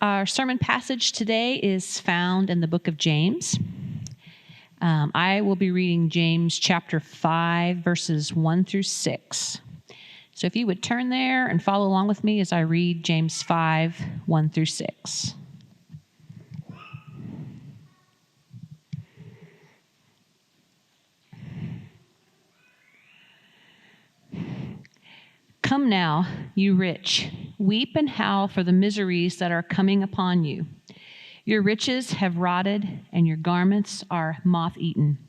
Our sermon passage today is found in the book of James. I will be reading James chapter 5, verses 1 through 6. So if you would turn there and follow along with me as I read James 5, 1 through 6. Come now, you rich, weep and howl for the miseries that are coming upon you. Your riches have rotted, and your garments are moth-eaten.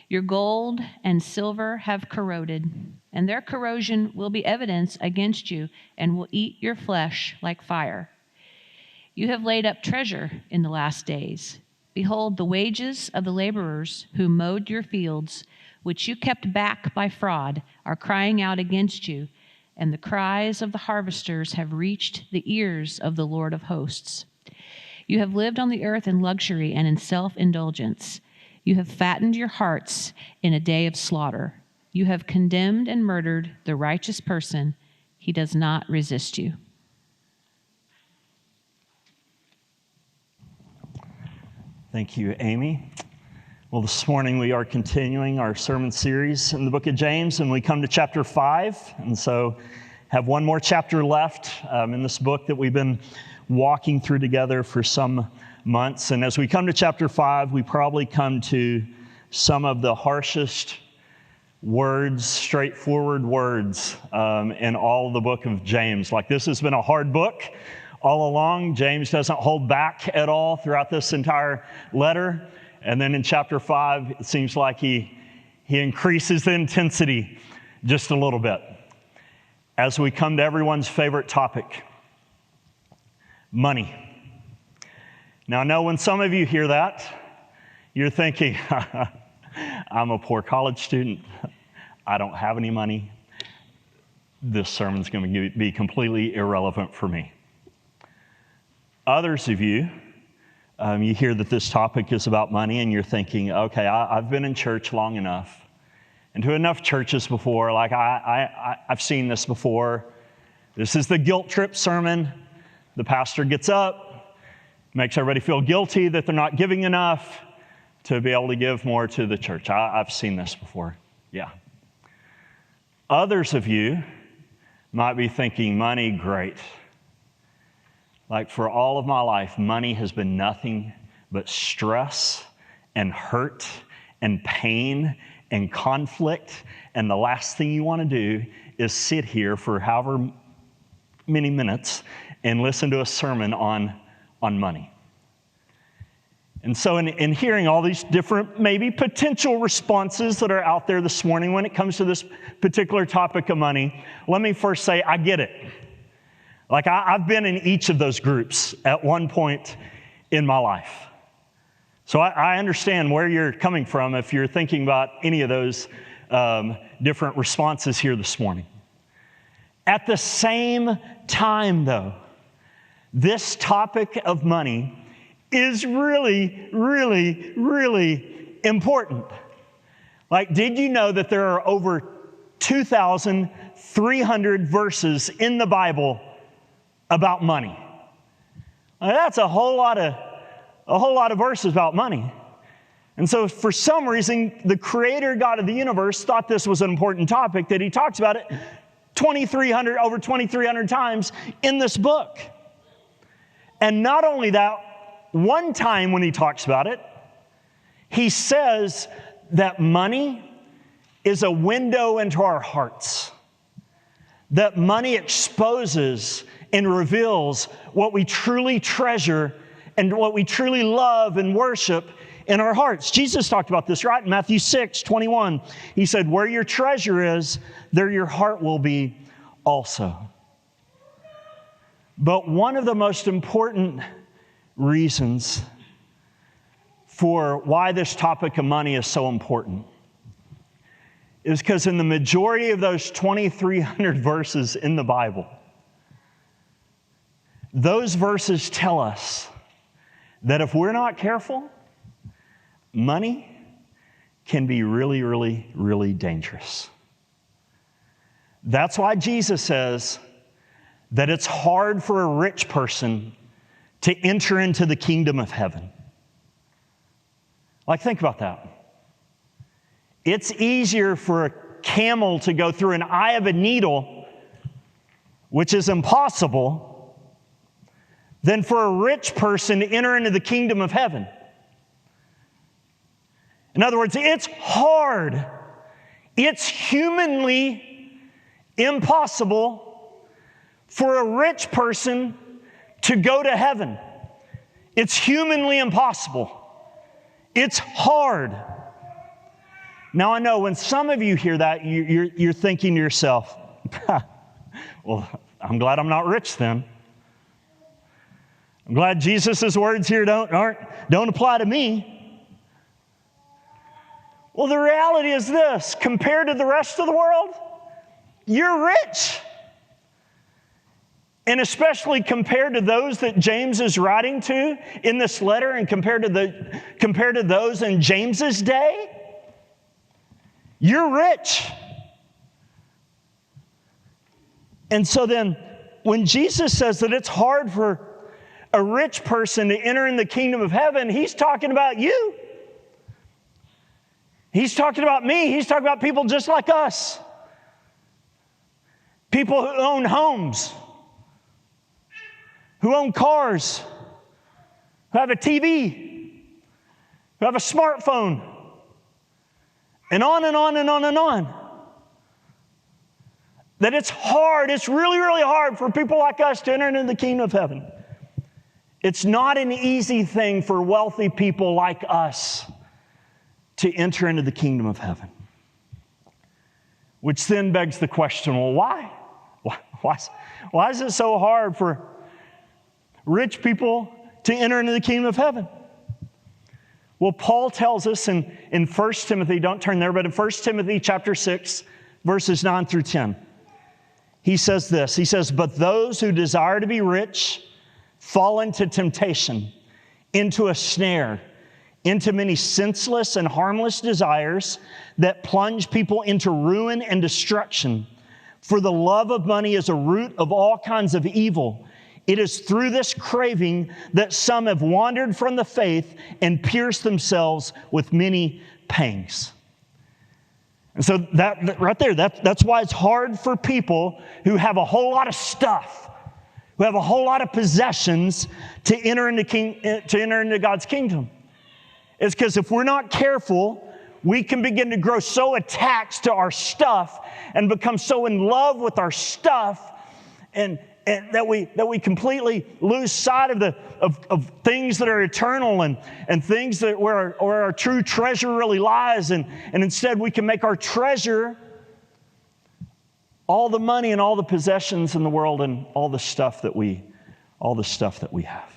Your gold and silver have corroded, and their corrosion will be evidence against you and will eat your flesh like fire. You have laid up treasure in the last days. Behold, the wages of the laborers who mowed your fields, which you kept back by fraud, are crying out against you, and the cries of the harvesters have reached the ears of the Lord of hosts. You have lived on the earth in luxury and in self-indulgence. You have fattened your hearts in a day of slaughter. You have condemned and murdered the righteous person. He does not resist you. Thank you, Amy. Well, this morning we are continuing our sermon series in the book of James, and we come to chapter 5, and so have one more chapter left in this book that we've been walking through together for some months. And as we come to chapter 5, we probably come to some of the harshest words, straightforward words in all of the book of James. Like, this has been a hard book all along. James doesn't hold back at all throughout this entire letter. And then in chapter 5, it seems like he increases the intensity just a little bit. As we come to everyone's favorite topic, money. Now, I know when some of you hear that, you're thinking, I'm a poor college student. I don't have any money. This sermon's going to be completely irrelevant for me. Others of you, you hear that this topic is about money, and you're thinking, okay, I've been in church long enough, and to enough churches before, like I've seen this before. This is the guilt trip sermon. The pastor gets up, makes everybody feel guilty that they're not giving enough to be able to give more to the church. I've seen this before, yeah. Others of you might be thinking, money, great. Like, for all of my life, money has been nothing but stress and hurt and pain and conflict. And the last thing you want to do is sit here for however many minutes and listen to a sermon on money. And so in hearing all these different, maybe potential responses that are out there this morning when it comes to this particular topic of money, let me first say, I get it. Like, I've been in each of those groups at one point in my life. So I understand where you're coming from if you're thinking about any of those different responses here this morning. At the same time, though, this topic of money is really, really, really important. Like, did you know that there are over 2,300 verses in the Bible about money? That's a whole lot of verses about money. And so for some reason, the creator God of the universe thought this was an important topic, that he talks about it over 2,300 times in this book. And not only that, one time when he talks about it, he says that money is a window into our hearts. That money exposes and reveals what we truly treasure and what we truly love and worship in our hearts. Jesus talked about this, right? In Matthew 6:21, he said, where your treasure is, there your heart will be also. But one of the most important reasons for why this topic of money is so important is because in the majority of those 2,300 verses in the Bible, those verses tell us that if we're not careful, money can be really, really, really dangerous. That's why Jesus says that it's hard for a rich person to enter into the kingdom of heaven. Like, think about that. It's easier for a camel to go through an eye of a needle, which is impossible, than for a rich person to enter into the kingdom of heaven. In other words, it's hard. It's humanly impossible for a rich person to go to heaven. It's humanly impossible. It's hard. Now, I know when some of you hear that, you're thinking to yourself, well, I'm glad I'm not rich then. I'm glad Jesus' words here don't apply to me. Well, the reality is this: compared to the rest of the world, you're rich. And especially compared to those that James is writing to in this letter, and compared to those in James's day, you're rich. And so then, when Jesus says that it's hard for a rich person to enter in the kingdom of heaven, he's talking about you. He's talking about me. He's talking about people just like us. People who own homes, who own cars, who have a TV, who have a smartphone, and on and on and on and on. That it's hard, it's really, really hard for people like us to enter into the kingdom of heaven. It's not an easy thing for wealthy people like us to enter into the kingdom of heaven. Which then begs the question, well, why? Why is it so hard for rich people to enter into the kingdom of heaven? Well, Paul tells us in 1 Timothy, don't turn there, but in 1 Timothy chapter 6, verses 9 through 10, he says this. He says, "But those who desire to be rich fall into temptation, into a snare, into many senseless and harmless desires that plunge people into ruin and destruction. For the love of money is a root of all kinds of evil. It is through this craving that some have wandered from the faith and pierced themselves with many pangs." And so that right there, that's why it's hard for people who have a whole lot of stuff, who have a whole lot of possessions, to enter into God's kingdom. It's because if we're not careful, we can begin to grow so attached to our stuff and become so in love with our stuff, and that we completely lose sight of things that are eternal and things that where our true treasure really lies, and instead we can make our treasure all the money and all the possessions in the world and all the stuff that we have.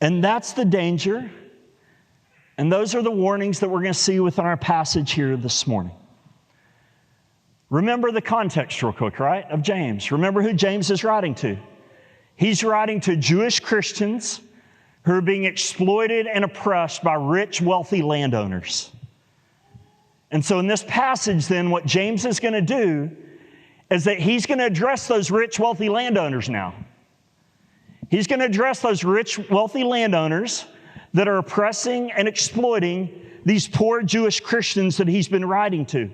And that's the danger, and those are the warnings that we're going to see within our passage here this morning. Remember the context real quick, right, of James. Remember who James is writing to. He's writing to Jewish Christians who are being exploited and oppressed by rich, wealthy landowners. And so in this passage then, what James is going to do is that he's going to address those rich, wealthy landowners now. He's going to address those rich, wealthy landowners that are oppressing and exploiting these poor Jewish Christians that he's been writing to.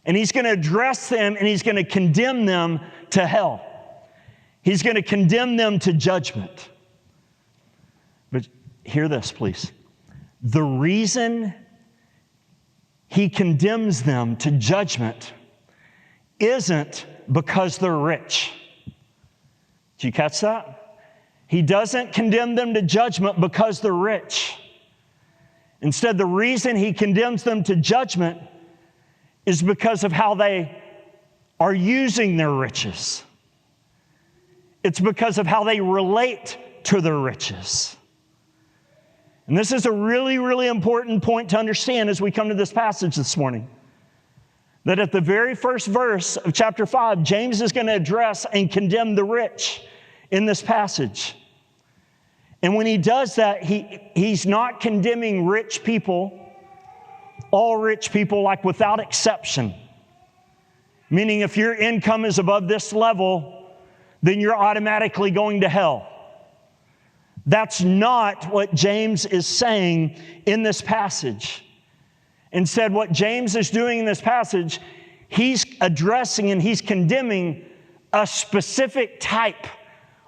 And he's going to address them, and he's going to condemn them to hell. He's going to condemn them to judgment. But hear this, please. The reason he condemns them to judgment isn't because they're rich. Did you catch that? He doesn't condemn them to judgment because they're rich. Instead, the reason he condemns them to judgment is because of how they are using their riches. It's because of how they relate to their riches. And this is a really, really important point to understand as we come to this passage this morning. That at the very first verse of chapter 5, James is going to address and condemn the rich in this passage. And when he does that, he's not condemning rich people, all rich people, like without exception. Meaning if your income is above this level, then you're automatically going to hell. That's not what James is saying in this passage. Instead, what James is doing in this passage, he's addressing and he's condemning a specific type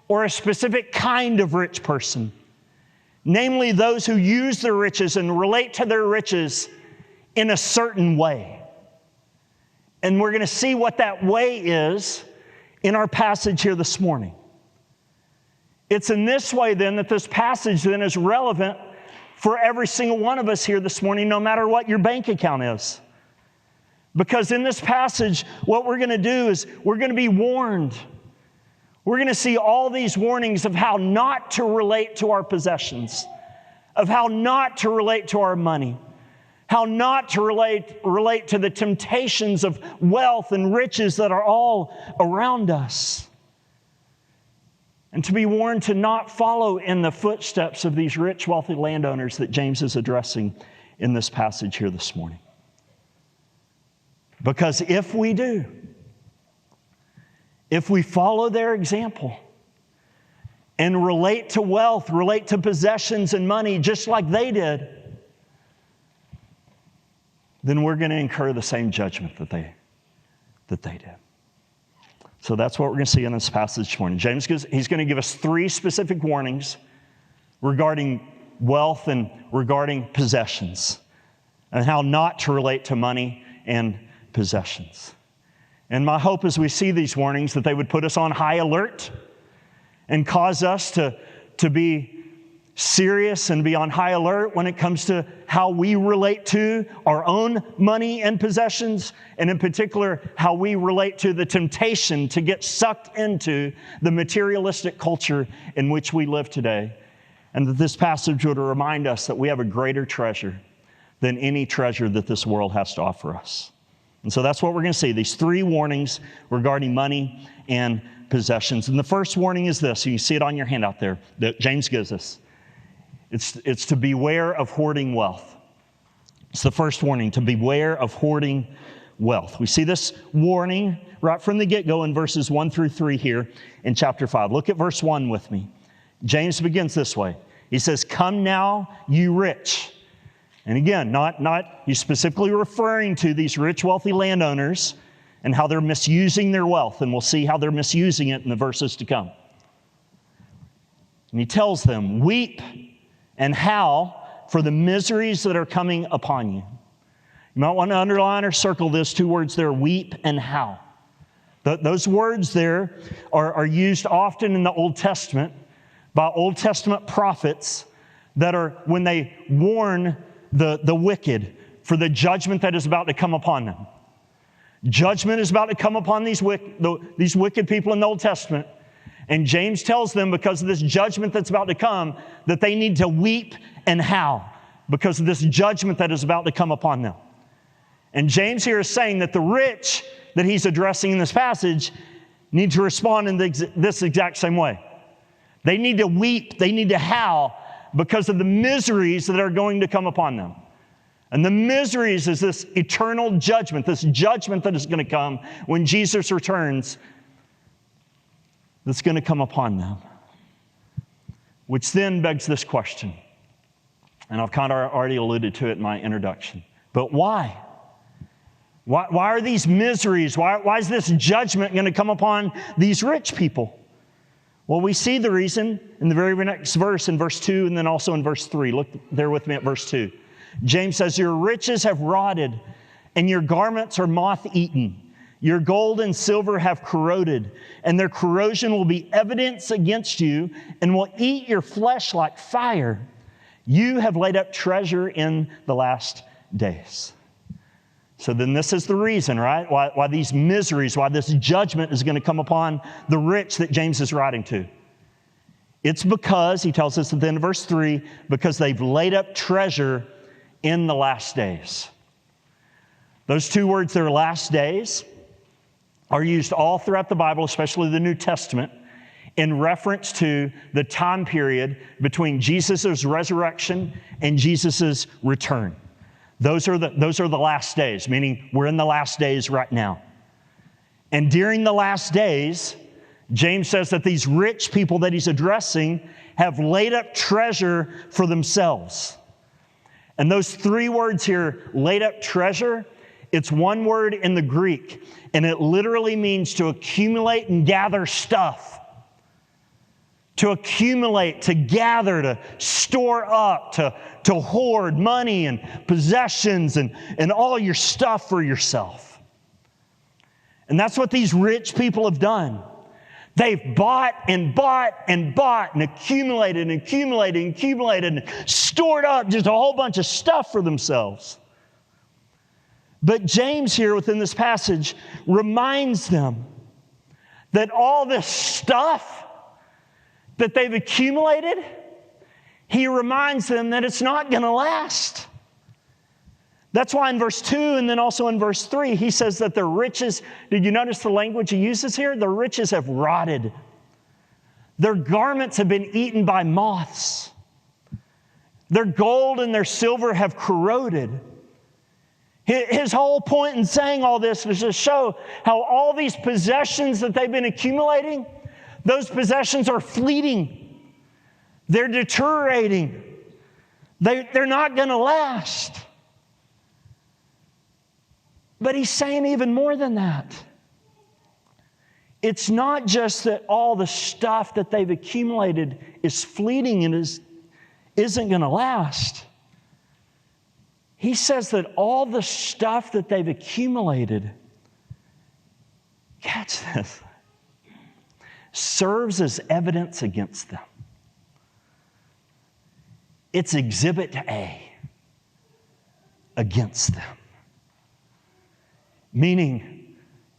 or a specific kind of rich person. Namely, those who use their riches and relate to their riches in a certain way. And we're going to see what that way is in our passage here this morning. It's in this way then that this passage then is relevant for every single one of us here this morning, no matter what your bank account is. Because in this passage, what we're going to do is we're going to be warned. We're going to see all these warnings of how not to relate to our possessions, of how not to relate to our money, how not to relate to the temptations of wealth and riches that are all around us. And to be warned to not follow in the footsteps of these rich, wealthy landowners that James is addressing in this passage here this morning. Because if we do, if we follow their example and relate to wealth, relate to possessions and money just like they did, then we're going to incur the same judgment that they did. So that's what we're going to see in this passage this morning. James, he's going to give us 3 specific warnings regarding wealth and regarding possessions and how not to relate to money and possessions. And my hope as we see these warnings that they would put us on high alert and cause us to be serious and be on high alert when it comes to how we relate to our own money and possessions, and in particular, how we relate to the temptation to get sucked into the materialistic culture in which we live today. And that this passage would remind us that we have a greater treasure than any treasure that this world has to offer us. And so that's what we're going to see, these 3 warnings regarding money and possessions. And the first warning is this, you see it on your handout there, that James gives us. It's to beware of hoarding wealth. It's the first warning, to beware of hoarding wealth. We see this warning right from the get-go in verses 1 through 3 here in chapter 5. Look at verse 1 with me. James begins this way. He says, "Come now, you rich." And again, not he's specifically referring to these rich, wealthy landowners and how they're misusing their wealth. And we'll see how they're misusing it in the verses to come. And he tells them, "Weep and howl for the miseries that are coming upon you." You might want to underline or circle those 2 words there, weep and howl. Those words there are used often in the Old Testament by Old Testament prophets that are when they warn the wicked for the judgment that is about to come upon them. Judgment is about to come upon these wicked people in the Old Testament. And James tells them because of this judgment that's about to come, that they need to weep and howl because of this judgment that is about to come upon them. And James here is saying that the rich that he's addressing in this passage need to respond in this exact same way. They need to weep, they need to howl because of the miseries that are going to come upon them. And the miseries is this eternal judgment, this judgment that is going to come when Jesus returns, that's going to come upon them. Which then begs this question, and I've kind of already alluded to it in my introduction, but why? Why are these miseries, why is this judgment going to come upon these rich people? Well, we see the reason in the very next verse, in verse 2, and then also in verse 3. Look there with me at verse 2. James says, "Your riches have rotted, and your garments are moth-eaten. Your gold and silver have corroded, and their corrosion will be evidence against you and will eat your flesh like fire. You have laid up treasure in the last days." So then this is the reason, right? Why these miseries, why this judgment is going to come upon the rich that James is writing to. It's because, he tells us at the end of verse 3, because they've laid up treasure in the last days. Those 2 words there, last days, are used all throughout the Bible, especially the New Testament, in reference to the time period between Jesus' resurrection and Jesus' return. Those are the last days, meaning we're in the last days right now. And during the last days, James says that these rich people that he's addressing have laid up treasure for themselves. And those three words here, laid up treasure, it's one word in the Greek, and it literally means to accumulate and gather stuff. To accumulate, to gather, to store up, to hoard money and possessions and all your stuff for yourself. And that's what these rich people have done. They've bought and bought and bought and accumulated and accumulated and accumulated and stored up just a whole bunch of stuff for themselves. But James here within this passage reminds them that all this stuff that they've accumulated, he reminds them that it's not going to last. That's why in verse 2 and then also in verse 3, he says that their riches, did you notice the language he uses here? Their riches have rotted. Their garments have been eaten by moths. Their gold and their silver have corroded. His whole point in saying all this is to show how all these possessions that they've been accumulating, those possessions are fleeting. They're deteriorating. They're not going to last. But he's saying even more than that. It's not just that all the stuff that they've accumulated is fleeting and isn't going to last. He says that all the stuff that they've accumulated, catch this, serves as evidence against them. It's Exhibit A against them. Meaning,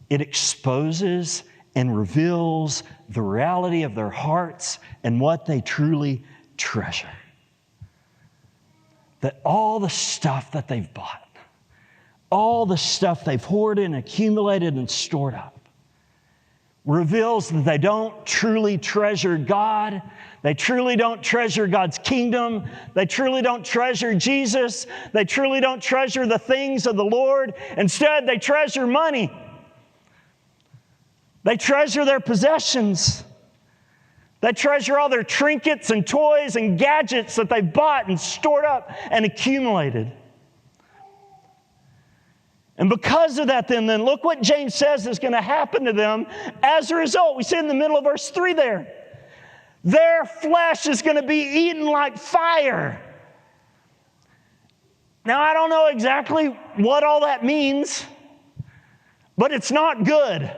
it exposes and reveals the reality of their hearts and what they truly treasure. That all the stuff that they've bought, all the stuff they've hoarded and accumulated and stored up, reveals that they don't truly treasure God. They truly don't treasure God's kingdom. They truly don't treasure Jesus. They truly don't treasure the things of the Lord. Instead, they treasure money. They treasure their possessions. They treasure all their trinkets and toys and gadgets that they've bought and stored up and accumulated. And because of that, then look what James says is going to happen to them as a result. We see in the middle of verse 3 there. Their flesh is going to be eaten like fire. Now, I don't know exactly what all that means, but it's not good.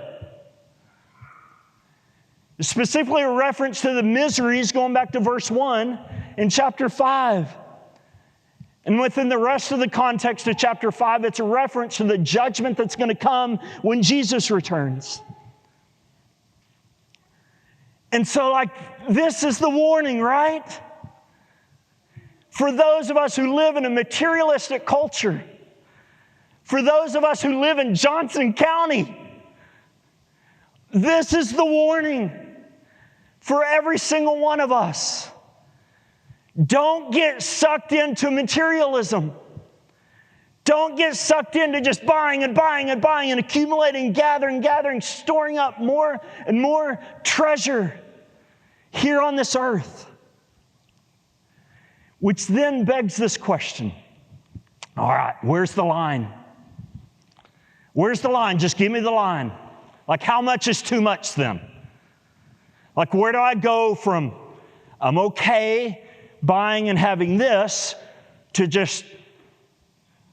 Specifically a reference to the miseries going back to verse 1 in chapter 5. And within the rest of the context of chapter 5, it's a reference to the judgment that's going to come when Jesus returns. And so, this is the warning, right? For those of us who live in a materialistic culture, for those of us who live in Johnson County, this is the warning for every single one of us. Don't get sucked into materialism. Don't get sucked into just buying and buying and buying and accumulating, gathering, storing up more and more treasure here on this earth. Which then begs this question. All right, where's the line? Where's the line? Just give me the line. How much is too much then? Where do I go from I'm okay buying and having this to just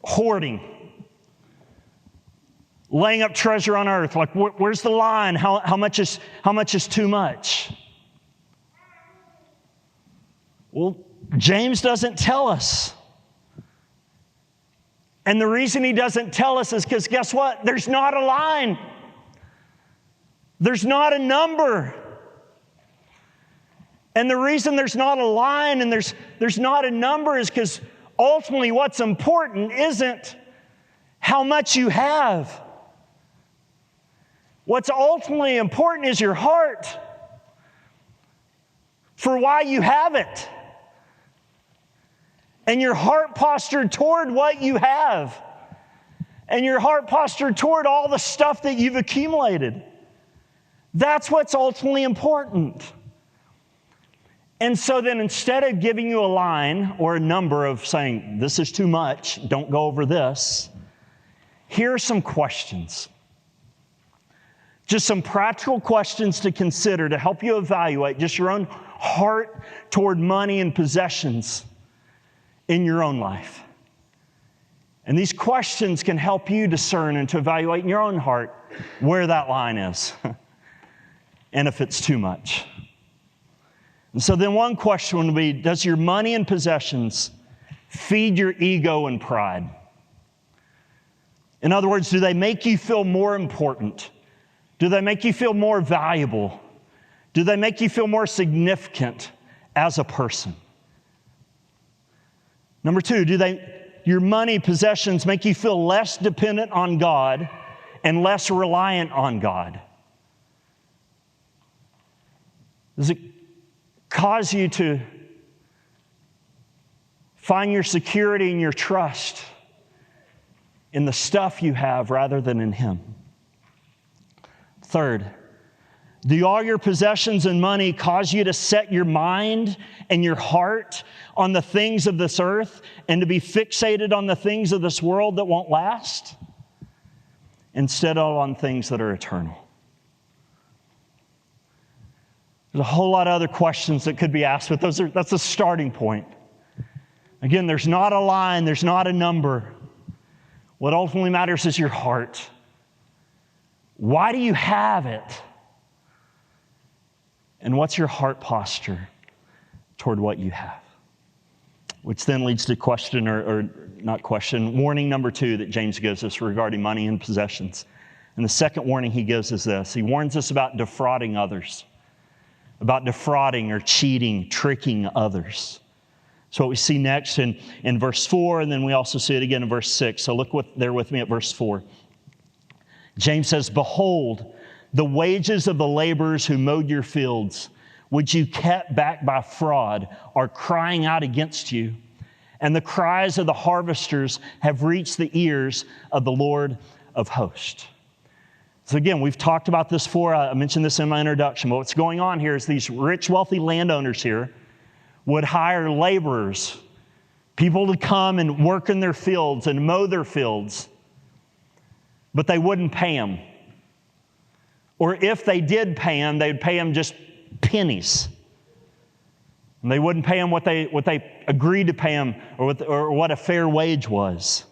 hoarding, laying up treasure on earth? Where's the line? How much is too much? Well, James doesn't tell us. And the reason he doesn't tell us is because guess what? There's not a line. There's not a number. And the reason there's not a line and there's not a number is because ultimately what's important isn't how much you have. What's ultimately important is your heart for why you have it. And your heart posture toward what you have. And your heart posture toward all the stuff that you've accumulated. That's what's ultimately important. And so then instead of giving you a line or a number of saying, this is too much, don't go over this, here are some questions. Just some practical questions to consider to help you evaluate just your own heart toward money and possessions in your own life. And these questions can help you discern and to evaluate in your own heart where that line is and if it's too much. And so then one question would be, does your money and possessions feed your ego and pride? In other words, do they make you feel more important? Do they make you feel more valuable? Do they make you feel more significant as a person? Number two, your money, possessions make you feel less dependent on God and less reliant on God? Does it cause you to find your security and your trust in the stuff you have rather than in Him? Third, do all your possessions and money cause you to set your mind and your heart on the things of this earth and to be fixated on the things of this world that won't last instead of on things that are eternal? There's a whole lot of other questions that could be asked, but that's a starting point. Again, there's not a line, there's not a number. What ultimately matters is your heart. Why do you have it? And what's your heart posture toward what you have? Which then leads to question, or not question, warning number 2 that James gives us regarding money and possessions. And the second warning he gives is this. He warns us about defrauding others, about defrauding or cheating, tricking others. So what we see next in verse 4, and then we also see it again in verse 6. So look there with me at verse 4. James says, "Behold, the wages of the laborers who mowed your fields, which you kept back by fraud, are crying out against you. And the cries of the harvesters have reached the ears of the Lord of hosts." So again, we've talked about this before. I mentioned this in my introduction. But what's going on here is these rich, wealthy landowners here would hire laborers, people to come and work in their fields and mow their fields, but they wouldn't pay them. Or if they did pay them, they'd pay them just pennies. And they wouldn't pay them what they agreed to pay them or what a fair wage was.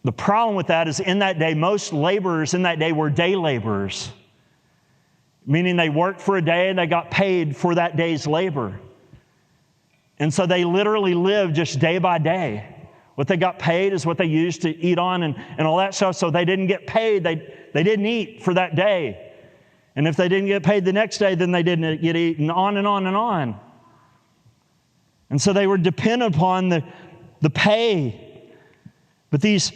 The problem with that is in that day, most laborers in that day were day laborers, meaning they worked for a day and they got paid for that day's labor. And so they literally lived just day by day. What they got paid is what they used to eat on and all that stuff. So they didn't get paid. They didn't eat for that day. And if they didn't get paid the next day, then they didn't get eaten, on and on and on. And so they were dependent upon the pay. But these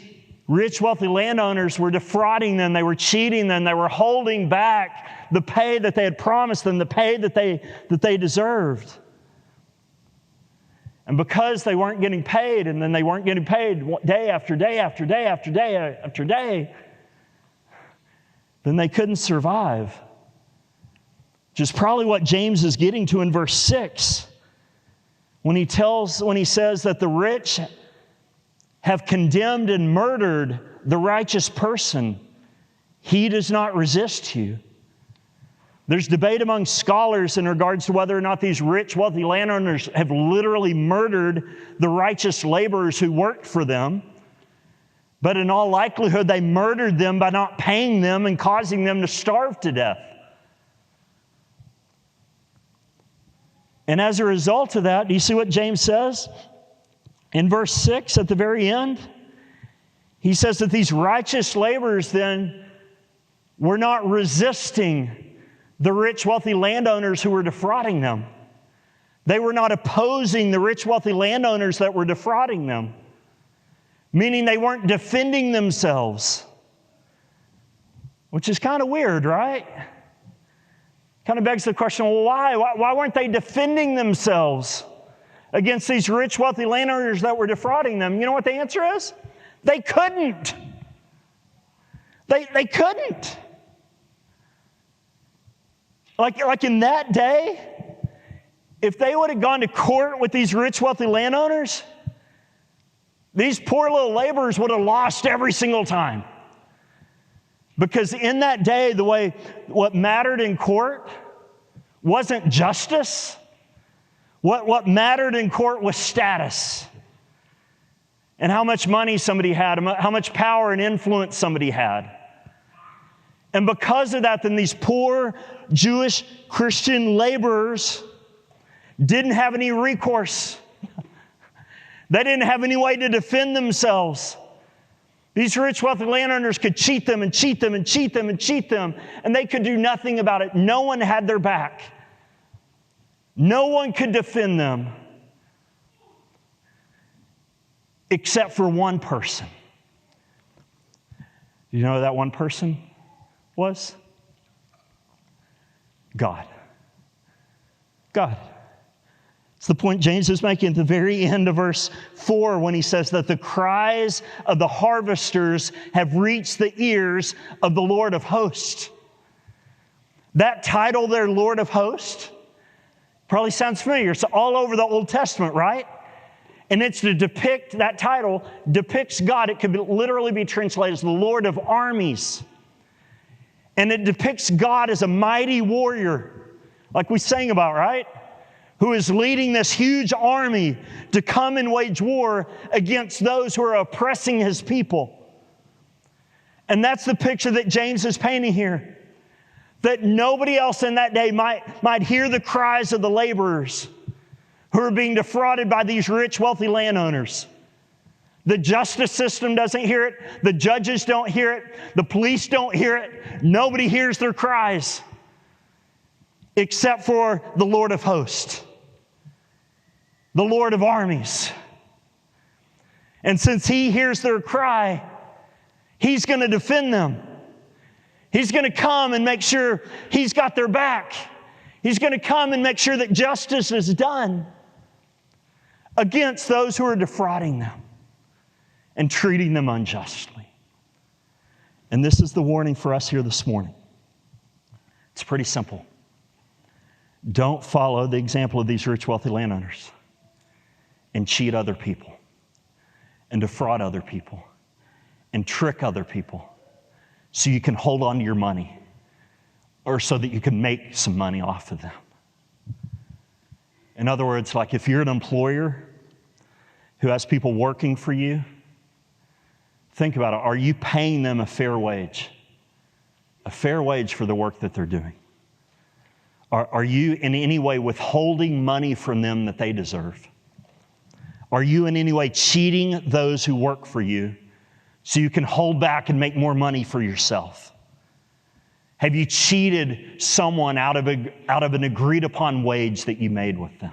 rich, wealthy landowners were defrauding them. They were cheating them. They were holding back the pay that they had promised them, the pay that they deserved. And because they weren't getting paid, and then they weren't getting paid day after day after day after day after day, then they couldn't survive. Which is probably what James is getting to in verse 6. When he says that the rich have condemned and murdered the righteous person, he does not resist you. There's debate among scholars in regards to whether or not these rich, wealthy landowners have literally murdered the righteous laborers who worked for them. But in all likelihood, they murdered them by not paying them and causing them to starve to death. And as a result of that, do you see what James says? In verse 6 at the very end, he says that these righteous laborers then were not resisting the rich, wealthy landowners who were defrauding them. They were not opposing the rich, wealthy landowners that were defrauding them, meaning they weren't defending themselves, which is kind of weird, right? Kind of begs the question, well, why weren't they defending themselves against these rich, wealthy landowners that were defrauding them? You know what the answer is? They couldn't. They couldn't. Like in that day, if they would have gone to court with these rich, wealthy landowners, these poor little laborers would have lost every single time. Because in that day, what mattered in court wasn't justice. What mattered in court was status. And how much money somebody had, how much power and influence somebody had. And because of that, then these poor Jewish Christian laborers didn't have any recourse. They didn't have any way to defend themselves. These rich, wealthy landowners could cheat them and cheat them and cheat them and cheat them, and they could do nothing about it. No one had their back. No one could defend them except for one person. You know who that one person was? God. God. It's the point James is making at the very end of verse 4 when he says that the cries of the harvesters have reached the ears of the Lord of hosts. That title there, Lord of hosts, probably sounds familiar. It's all over the Old Testament, right? And it's to depict, that title depicts God. It could literally be translated as the Lord of armies. And it depicts God as a mighty warrior, like we sang about, right? Who is leading this huge army to come and wage war against those who are oppressing his people. And that's the picture that James is painting here. That nobody else in that day might hear the cries of the laborers who are being defrauded by these rich, wealthy landowners. The justice system doesn't hear it. The judges don't hear it. The police don't hear it. Nobody hears their cries except for the Lord of hosts, the Lord of armies. And since he hears their cry, he's going to defend them. He's going to come and make sure he's got their back. He's going to come and make sure that justice is done against those who are defrauding them and treating them unjustly. And this is the warning for us here this morning. It's pretty simple. Don't follow the example of these rich, wealthy landowners and cheat other people and defraud other people and trick other people so you can hold on to your money or so that you can make some money off of them. In other words, like if you're an employer who has people working for you, think about it. Are you paying them a fair wage? A fair wage for the work that they're doing? Are you in any way withholding money from them that they deserve? Are you in any way cheating those who work for you so you can hold back and make more money for yourself? Have you cheated someone out of an agreed upon wage that you made with them?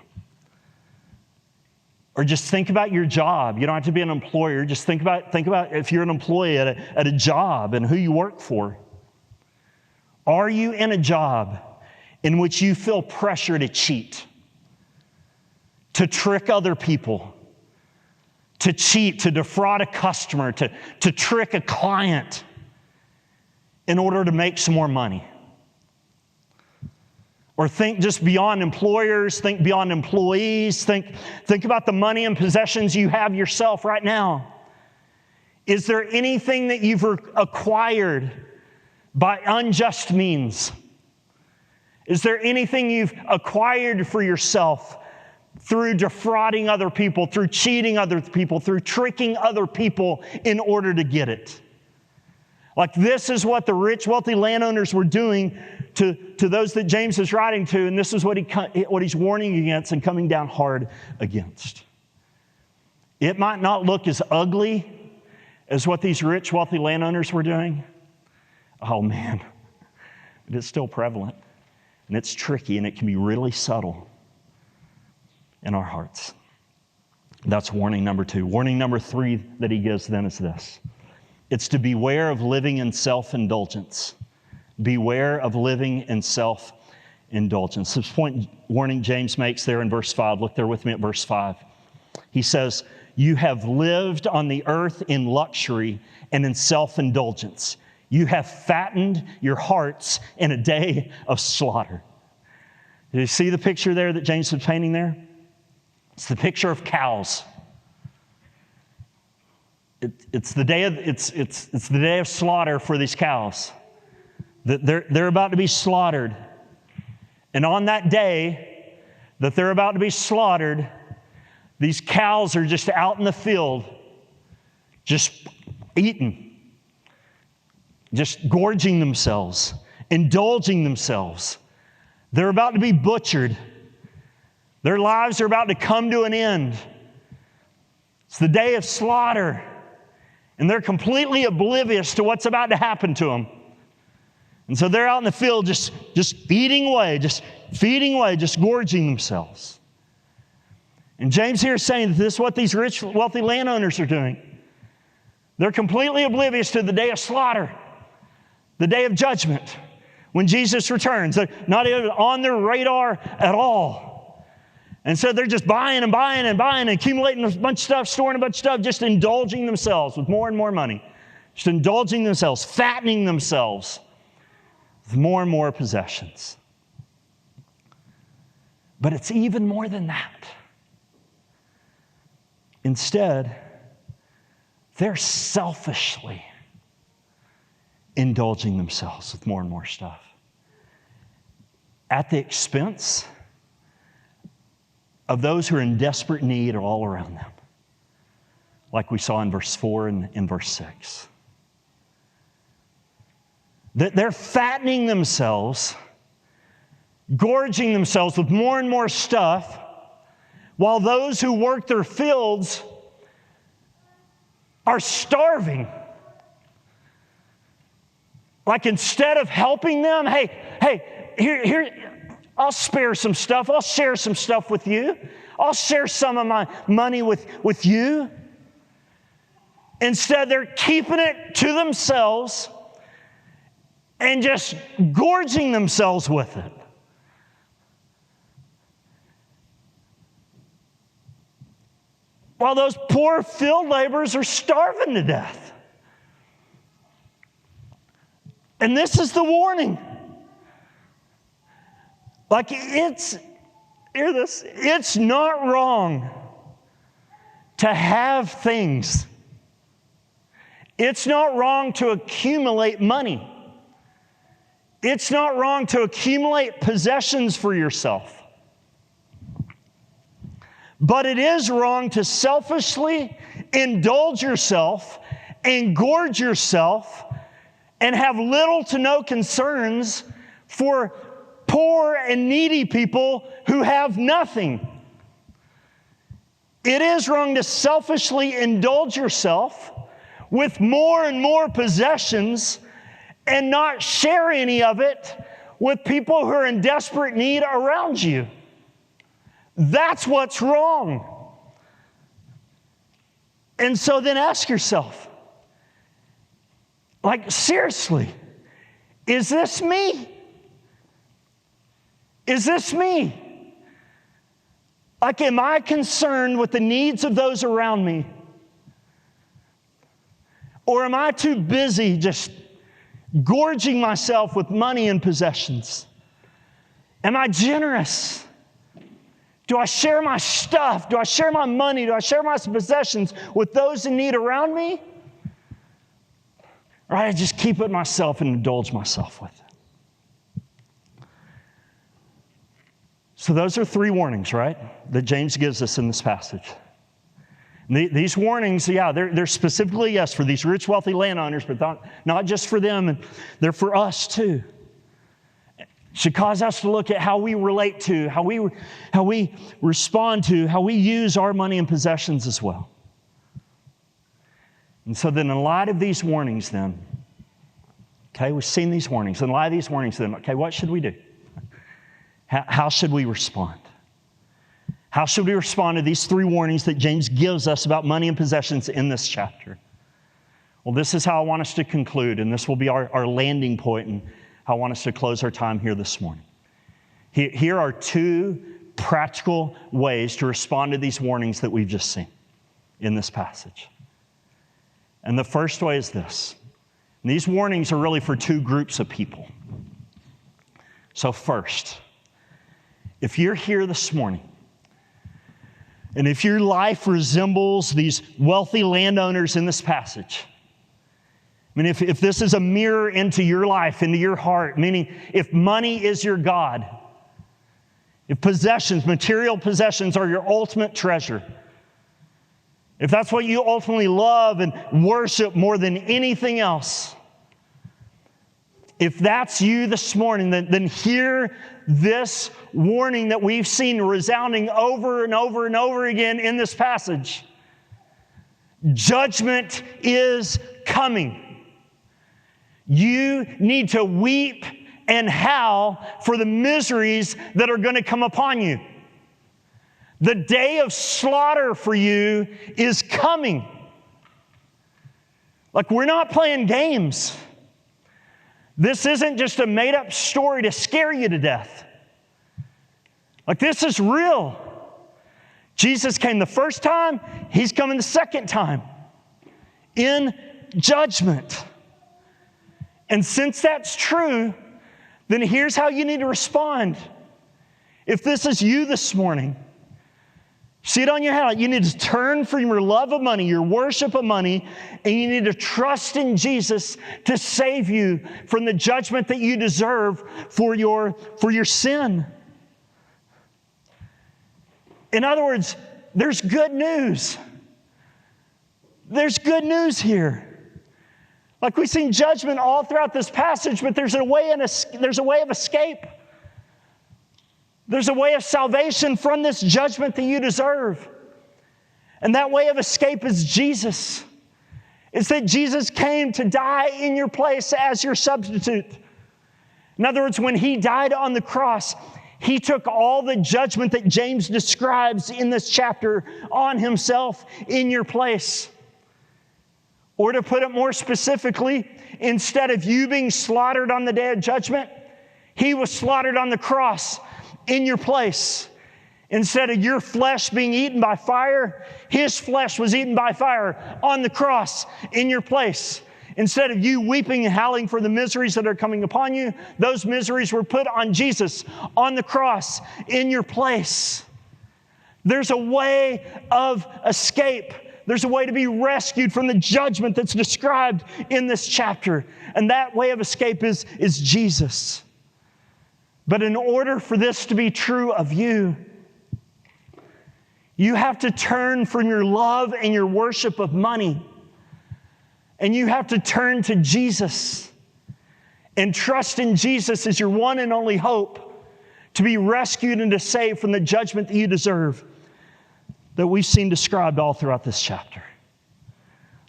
Or just think about your job. You don't have to be an employer. Just think about if you're an employee at a job and who you work for. Are you in a job in which you feel pressure to cheat, to trick other people, to cheat, to defraud a customer, to trick a client in order to make some more money? Or think just beyond employers, think beyond employees, think about the money and possessions you have yourself right now. Is there anything that you've acquired by unjust means? Is there anything you've acquired for yourself through defrauding other people, through cheating other people, through tricking other people in order to get it? Like this is what the rich, wealthy landowners were doing to those that James is writing to, and this is what he's warning against and coming down hard against. It might not look as ugly as what these rich, wealthy landowners were doing. Oh man, but it's still prevalent, and it's tricky, and it can be really subtle in our hearts. That's warning number 2. Warning number 3 that he gives then is this. It's to beware of living in self-indulgence. Beware of living in self-indulgence. This point warning James makes there in verse 5. Look there with me at verse 5. He says, you have lived on the earth in luxury and in self-indulgence. You have fattened your hearts in a day of slaughter. Do you see the picture there that James was painting there? It's the picture of cows. It's the day of slaughter for these cows. They're about to be slaughtered. And on that day that they're about to be slaughtered, these cows are just out in the field, just eating, just gorging themselves, indulging themselves. They're about to be butchered. Their lives are about to come to an end. It's the day of slaughter. And they're completely oblivious to what's about to happen to them. And so they're out in the field just eating away, just feeding away, just gorging themselves. And James here is saying that this is what these rich, wealthy landowners are doing. They're completely oblivious to the day of slaughter, the day of judgment, when Jesus returns. They're not even on their radar at all. And so they're just buying and buying and buying and accumulating a bunch of stuff, storing a bunch of stuff, just indulging themselves with more and more money. Just indulging themselves, fattening themselves with more and more possessions. But it's even more than that. Instead, they're selfishly indulging themselves with more and more stuff at the expense of those who are in desperate need all around them, like we saw in verse 4 and in verse 6. They're fattening themselves, gorging themselves with more and more stuff, while those who work their fields are starving. Like instead of helping them, hey, here, I'll spare some stuff. I'll share some stuff with you. I'll share some of my money with you. Instead, they're keeping it to themselves and just gorging themselves with it. While those poor field laborers are starving to death. And this is the warning. Like hear this, it's not wrong to have things. It's not wrong to accumulate money. It's not wrong to accumulate possessions for yourself. But it is wrong to selfishly indulge yourself and gorge yourself and have little to no concerns for poor and needy people who have nothing. It is wrong to selfishly indulge yourself with more and more possessions and not share any of it with people who are in desperate need around you. That's what's wrong. And so then ask yourself, like, seriously, is this me? Is this me? Like, am I concerned with the needs of those around me? Or am I too busy just gorging myself with money and possessions? Am I generous? Do I share my stuff? Do I share my money? Do I share my possessions with those in need around me? Or I just keep it myself and indulge myself with it? So those are three warnings, right, that James gives us in this passage. These warnings, they're specifically, yes, for these rich, wealthy landowners, but not just for them, and they're for us too. It should cause us to look at how we relate to, how we respond to, how we use our money and possessions as well. And so then in light of these warnings then, okay, we've seen these warnings. In light of these warnings then, okay, what should we do? How should we respond? How should we respond to these three warnings that James gives us about money and possessions in this chapter? Well, this is how I want us to conclude, and this will be our landing point and how I want us to close our time here this morning. Here are two practical ways to respond to these warnings that we've just seen in this passage. And the first way is this. And these warnings are really for two groups of people. So first, if you're here this morning, and if your life resembles these wealthy landowners in this passage, I mean, if this is a mirror into your life, into your heart, meaning if money is your God, if possessions, material possessions are your ultimate treasure, if that's what you ultimately love and worship more than anything else, if that's you this morning, then hear this warning that we've seen resounding over and over and over again in this passage. Judgment is coming. You need to weep and howl for the miseries that are going to come upon you. The day of slaughter for you is coming. Like, we're not playing games. This isn't just a made-up story to scare you to death. Like, this is real. Jesus came the first time, He's coming the second time in judgment. And since that's true, then here's how you need to respond. If this is you this morning, see it on your hand. You need to turn from your love of money, your worship of money, and you need to trust in Jesus to save you from the judgment that you deserve for your sin. In other words, there's good news. There's good news here. Like, we've seen judgment all throughout this passage, but there's a way of escape. There's a way of salvation from this judgment that you deserve. And that way of escape is Jesus. It's that Jesus came to die in your place as your substitute. In other words, when He died on the cross, He took all the judgment that James describes in this chapter on Himself in your place. Or to put it more specifically, instead of you being slaughtered on the day of judgment, He was slaughtered on the cross in your place. Instead of your flesh being eaten by fire, His flesh was eaten by fire on the cross in your place. Instead of you weeping and howling for the miseries that are coming upon you, those miseries were put on Jesus on the cross in your place. There's a way of escape. There's a way to be rescued from the judgment that's described in this chapter. And that way of escape is Jesus. But in order for this to be true of you, you have to turn from your love and your worship of money. And you have to turn to Jesus and trust in Jesus as your one and only hope to be rescued and to saved from the judgment that you deserve, that we've seen described all throughout this chapter.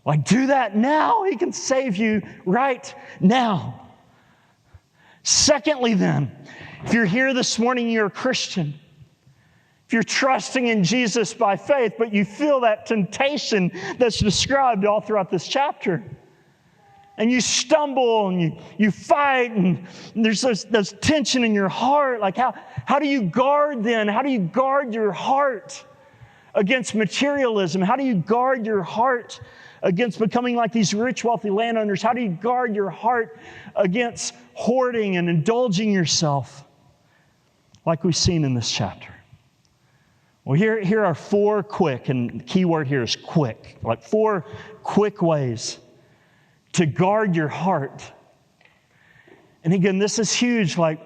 Like, do that now. He can save you right now. Secondly, then, if you're here this morning, you're a Christian. If you're trusting in Jesus by faith, but you feel that temptation that's described all throughout this chapter, and you stumble and you fight, and there's this tension in your heart, like how do you guard then? How do you guard your heart against materialism? How do you guard your heart against becoming like these rich, wealthy landowners? How do you guard your heart against hoarding and indulging yourself like we've seen in this chapter? Well, here are four quick, and the key word here is quick, like four quick ways to guard your heart. And again, this is huge. Like,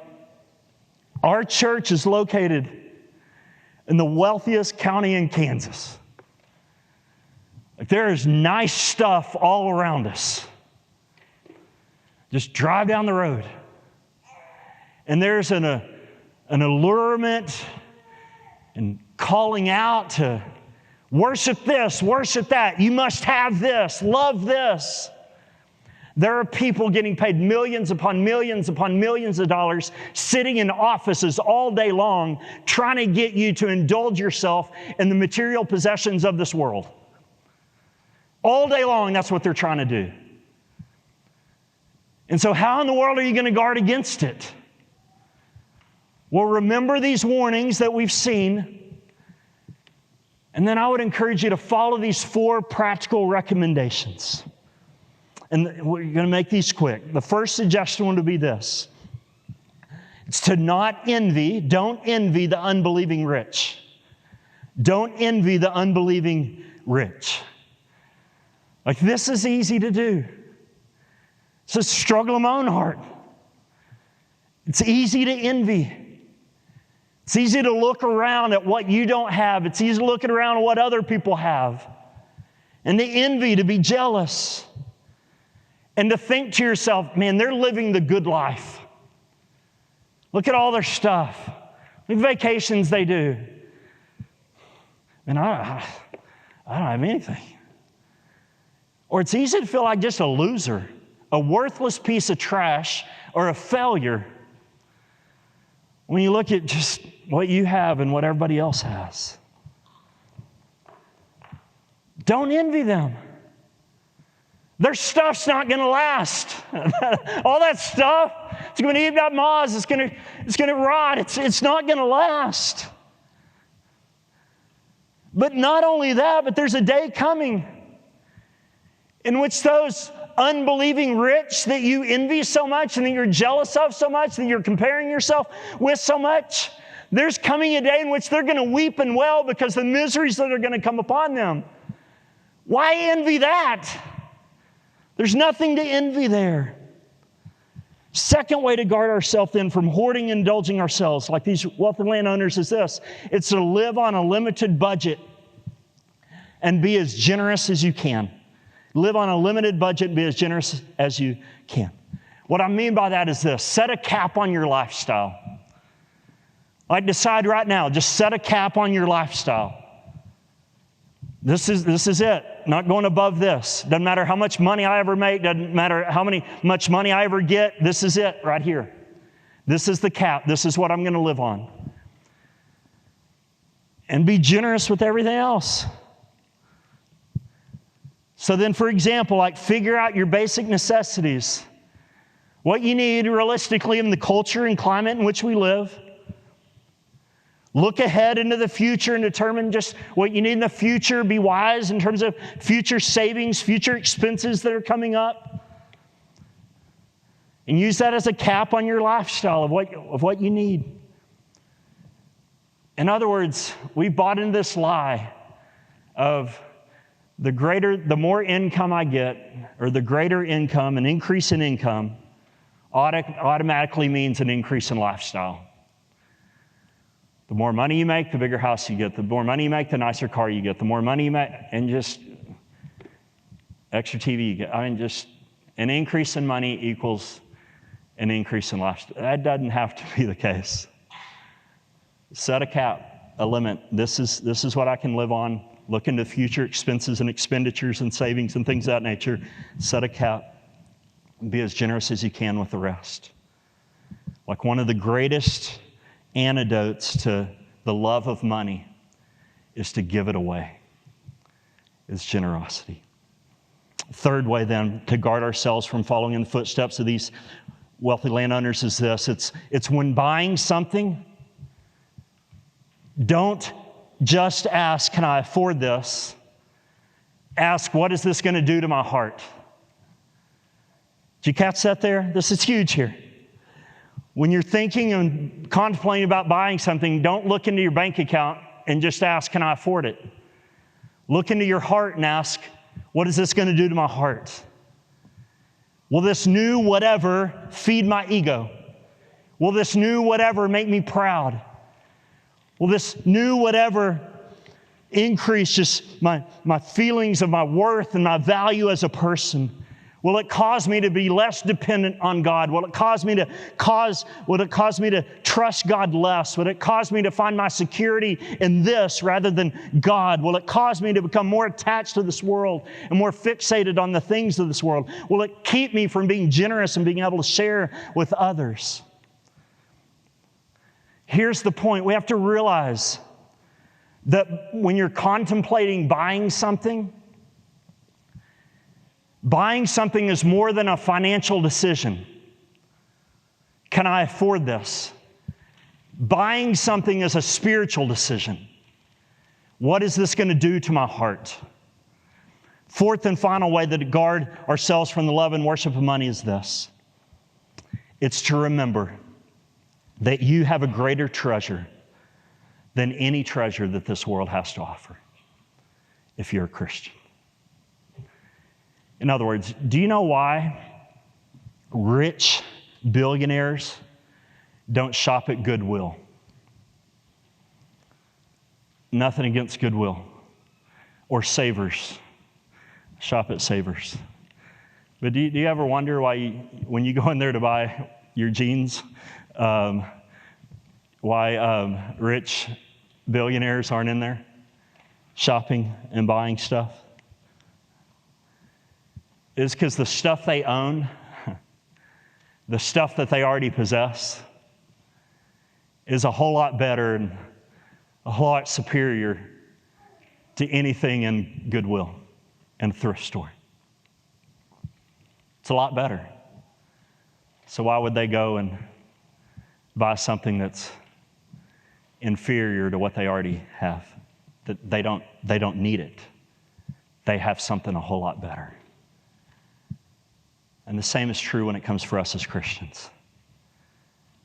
our church is located in the wealthiest county in Kansas. Like, there is nice stuff all around us. Just drive down the road, and there's an allurement and calling out to worship this, worship that. You must have this, love this. There are people getting paid millions upon millions upon millions of dollars, sitting in offices all day long, trying to get you to indulge yourself in the material possessions of this world. All day long, that's what they're trying to do. And so how in the world are you going to guard against it? Well, remember these warnings that we've seen. And then I would encourage you to follow these four practical recommendations. And we're going to make these quick. The first suggestion would be this. It's to not envy. Don't envy the unbelieving rich. Don't envy the unbelieving rich. Like, this is easy to do. It's a struggle in my own heart. It's easy to envy. It's easy to look around at what you don't have. It's easy to look around at what other people have. And to envy, to be jealous. And to think to yourself, man, they're living the good life. Look at all their stuff. Look at vacations they do. And I don't have anything. Or it's easy to feel like just a loser, a worthless piece of trash, or a failure when you look at just what you have and what everybody else has. Don't envy them. Their stuff's not going to last. All that stuff, it's going to eat up moths. It's going to rot. It's not going to last. But not only that, but there's a day coming in which those unbelieving rich that you envy so much and that you're jealous of so much, that you're comparing yourself with so much, there's coming a day in which they're going to weep and wail because the miseries that are going to come upon them. Why envy that? There's nothing to envy there. Second way to guard ourselves then from hoarding and indulging ourselves, like these wealthy landowners, is this. It's to live on a limited budget and be as generous as you can. Live on a limited budget and be as generous as you can. What I mean by that is this. Set a cap on your lifestyle. Like, decide right now, just set a cap on your lifestyle. This is it. Not going above this. Doesn't matter how much money I ever make. Doesn't matter how much money I ever get. This is it right here. This is the cap. This is what I'm going to live on. And be generous with everything else. So then, for example, like, figure out your basic necessities. What you need realistically in the culture and climate in which we live. Look ahead into the future and determine just what you need in the future. Be wise in terms of future savings, future expenses that are coming up. And use that as a cap on your lifestyle of what you need. In other words, we bought into this lie of the more income I get, or the greater income, an increase in income, automatically means an increase in lifestyle. The more money you make, the bigger house you get. The more money you make, the nicer car you get. The more money you make, and just extra TV you get. I mean, just an increase in money equals an increase in lifestyle. That doesn't have to be the case. Set a cap, a limit. This is what I can live on. Look into future expenses and expenditures and savings and things of that nature. Set a cap. And be as generous as you can with the rest. Like, one of the greatest antidotes to the love of money is to give it away. It's generosity. Third way then to guard ourselves from following in the footsteps of these wealthy landowners is this. It's when buying something, don't just ask, can I afford this? Ask, what is this going to do to my heart? Did you catch that there? This is huge here. When you're thinking and contemplating about buying something, don't look into your bank account and just ask, can I afford it? Look into your heart and ask, what is this going to do to my heart? Will this new whatever feed my ego? Will this new whatever make me proud? Will this new whatever increase just my feelings of my worth and my value as a person? Will it cause me to be less dependent on God? Will it cause me to trust God less? Will it cause me to find my security in this rather than God? Will it cause me to become more attached to this world and more fixated on the things of this world? Will it keep me from being generous and being able to share with others? Here's the point. We have to realize that when you're contemplating buying something is more than a financial decision. Can I afford this? Buying something is a spiritual decision. What is this going to do to my heart? Fourth and final way that to guard ourselves from the love and worship of money is this. It's to remember. that you have a greater treasure than any treasure that this world has to offer if you're a Christian. In other words, do you know why rich billionaires don't shop at Goodwill? Nothing against Goodwill or Savers. Shop at Savers. But do you ever wonder why, when you go in there to buy your jeans, why rich billionaires aren't in there shopping and buying stuff? It's because the stuff they own, the stuff that they already possess, is a whole lot better and a whole lot superior to anything in Goodwill and thrift store. It's a lot better. So why would they go and buy something that's inferior to what they already have? That they don't need it. They have something a whole lot better. And the same is true when it comes for us as Christians.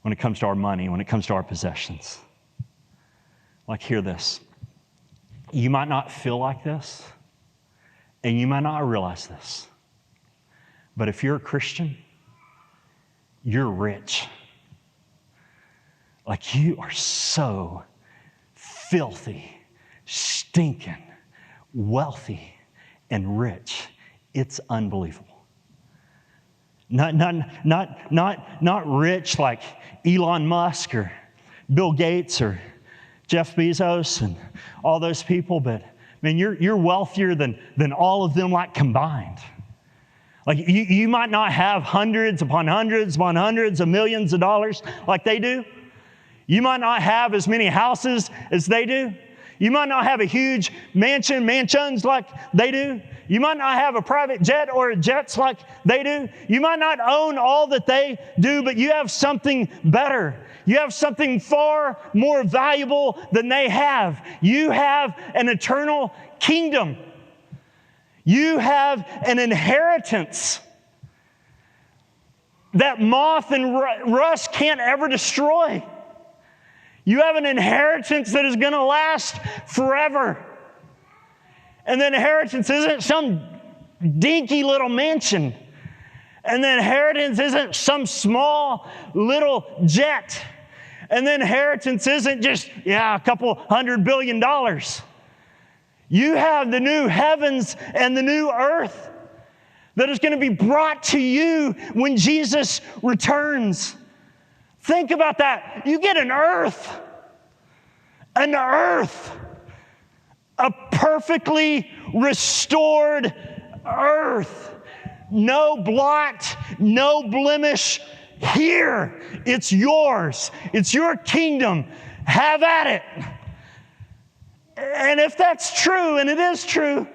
When it comes to our money, when it comes to our possessions. Like, hear this. You might not feel like this, and you might not realize this. But if you're a Christian, you're rich. Like, you are so filthy, stinking, wealthy, and rich. It's unbelievable. Not rich like Elon Musk or Bill Gates or Jeff Bezos and all those people, but man, you're wealthier than all of them like combined. Like you might not have hundreds upon hundreds upon hundreds of millions of dollars like they do. You might not have as many houses as they do. You might not have a huge mansions like they do. You might not have a private jet or jets like they do. You might not own all that they do, but you have something better. You have something far more valuable than they have. You have an eternal kingdom. You have an inheritance that moth and rust can't ever destroy. You have an inheritance that is going to last forever. And the inheritance isn't some dinky little mansion. And the inheritance isn't some small little jet. And the inheritance isn't just, a couple $100 billion. You have the new heavens and the new earth that is going to be brought to you when Jesus returns. Think about that. You get an earth, a perfectly restored earth. No blot, no blemish. Here, it's yours. It's your kingdom. Have at it. And if that's true, and it is true,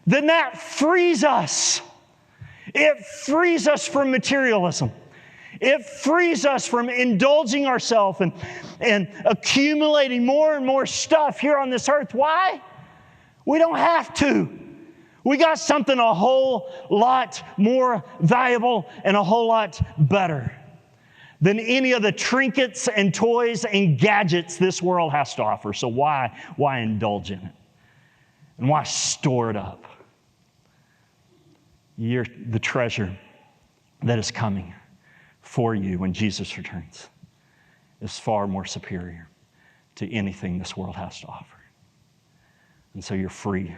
then that frees us. It frees us from materialism. It frees us from indulging ourselves and accumulating more and more stuff here on this earth. Why? We don't have to. We got something a whole lot more valuable and a whole lot better than any of the trinkets and toys and gadgets this world has to offer. So why indulge in it? And why store it up? The treasure that is coming for you when Jesus returns is far more superior to anything this world has to offer. And so you're free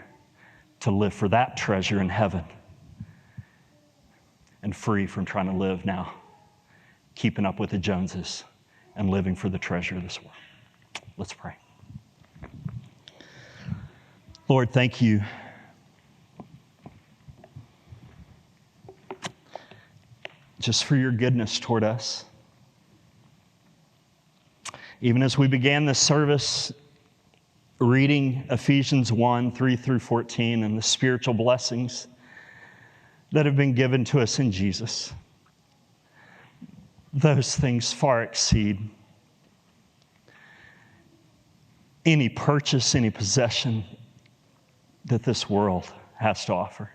to live for that treasure in heaven and free from trying to live now, keeping up with the Joneses and living for the treasure of this world. Let's pray. Lord, thank you just for your goodness toward us. Even as we began this service reading Ephesians 1, 3 through 14 and the spiritual blessings that have been given to us in Jesus, those things far exceed any purchase, any possession that this world has to offer.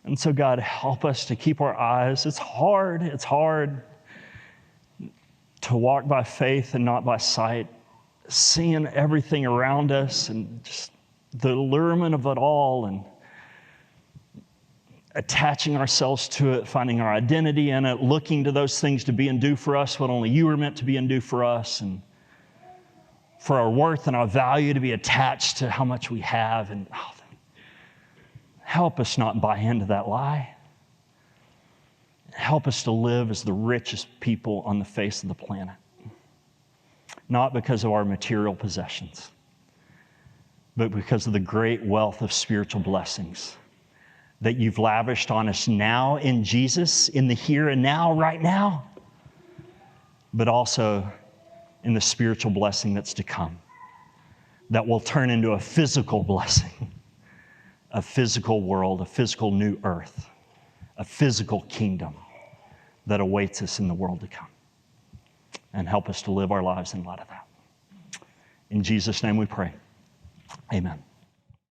And so, God, help us to keep our eyes. It's hard. to walk by faith and not by sight, seeing everything around us and just the allurement of it all and attaching ourselves to it, finding our identity in it, looking to those things to be and do for us what only you are meant to be and do for us, and for our worth and our value to be attached to how much we have. And help us not buy into that lie. Help us to live as the richest people on the face of the planet. Not because of our material possessions, but because of the great wealth of spiritual blessings that you've lavished on us now in Jesus, in the here and now, right now, but also in the spiritual blessing that's to come, that will turn into a physical blessing, a physical world, a physical new earth, a physical kingdom that awaits us in the world to come. And help us to live our lives in light of that. In Jesus' name we pray. Amen.